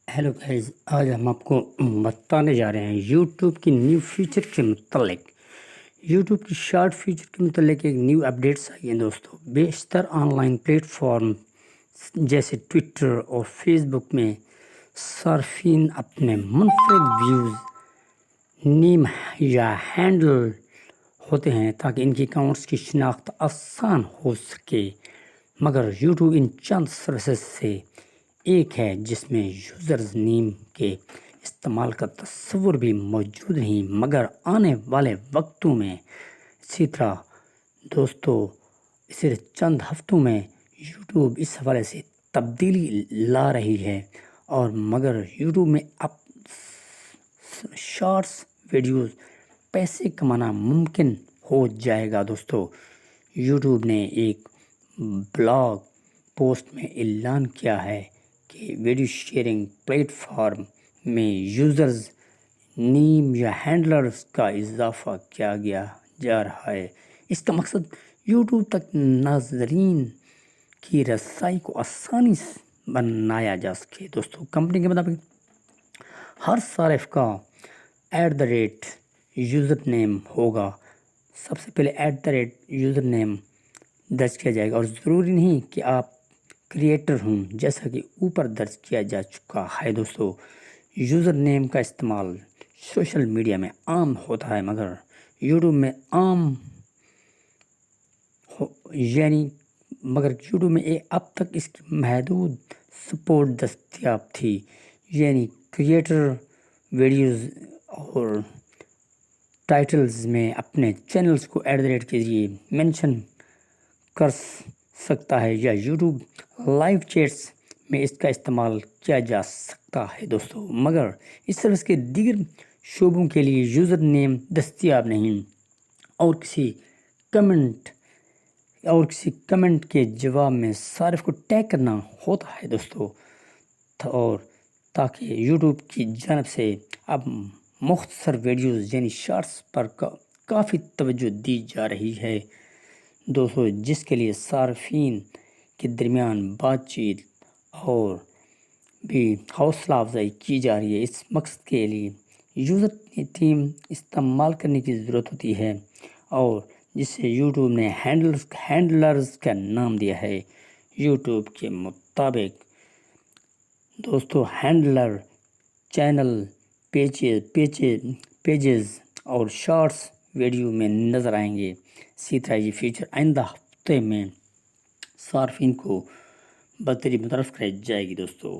Hello guys, آج ہم آپ کو بتانے جا رہے ہیں یوٹیوب کی نیو فیچر کے متعلق۔ یوٹیوب کی شارٹ فیچر کے متعلق ایک نیو اپڈیٹس آئی ہیں دوستو۔ بیشتر آن لائن پلیٹ فارم جیسے ٹویٹر اور فیس بک میں صارفین اپنے منفرد ویوز، نیم یا ہینڈل ہوتے ہیں تاکہ ان کی اکاؤنٹس کی شناخت آسان ہو سکے، مگر یوٹیوب ان چند سروسز سے ایک ہے جس میں یوزرز نیم کے استعمال کا تصور بھی موجود نہیں، مگر آنے والے وقتوں میں اسی طرح دوستو صرف چند ہفتوں میں یوٹیوب اس حوالے سے تبدیلی لا رہی ہے، اور مگر یوٹیوب میں اب شارٹس ویڈیوز پیسے کمانا ممکن ہو جائے گا دوستو۔ یوٹیوب نے ایک بلاک پوسٹ میں اعلان کیا ہے کہ ویڈیوشیئرنگ پلیٹ فارم میں یوزرز نیم یا ہینڈلز کا اضافہ کیا جا رہا ہے۔ اس کا مقصد یوٹیوب تک ناظرین کی رسائی کو آسانی سے بنایا جا سکے دوستو۔ کمپنی کے مطابق ہر صارف کا یوزر نیم ہوگا، سب سے پہلے یوزر نیم درج کیا جائے گا، اور ضروری نہیں کہ آپ کریٹر ہوں، جیسا کہ اوپر درج کیا جا چکا ہے دوستو۔ یوزر نیم کا استعمال سوشل میڈیا میں عام ہوتا ہے، مگر یوٹیوب میں اب تک اس کی محدود سپورٹ دستیاب تھی، یعنی کریٹر ویڈیوز اور ٹائٹلز میں اپنے چینلز کو @ کے ذریعے منشن کر سکتا ہے، یا یوٹیوب لائیو چیٹس میں اس کا استعمال کیا جا سکتا ہے دوستو، مگر اس سروس کے دیگر شعبوں کے لیے یوزر نیم دستیاب نہیں، اور کسی کمنٹ کے جواب میں صارف کو ٹیگ کرنا ہوتا ہے دوستو، اور تاکہ یوٹیوب کی جانب سے اب مختصر ویڈیوز یعنی شارٹس پر کافی توجہ دی جا رہی ہے دوستو، جس کے لیے صارفین کے درمیان بات چیت اور بھی حوصلہ افزائی کی جا رہی ہے۔ اس مقصد کے لیے یوزر ٹیم استعمال کرنے کی ضرورت ہوتی ہے، اور جسے یوٹیوب نے ہینڈلز کا نام دیا ہے۔ یوٹیوب کے مطابق دوستو ہینڈلر چینل، پیجز اور شارٹس ویڈیو میں نظر آئیں گے۔ اسی طرح یہ فیچر آئندہ ہفتے میں صارفین کو بطور متعارف کرائی جائے گی دوستو۔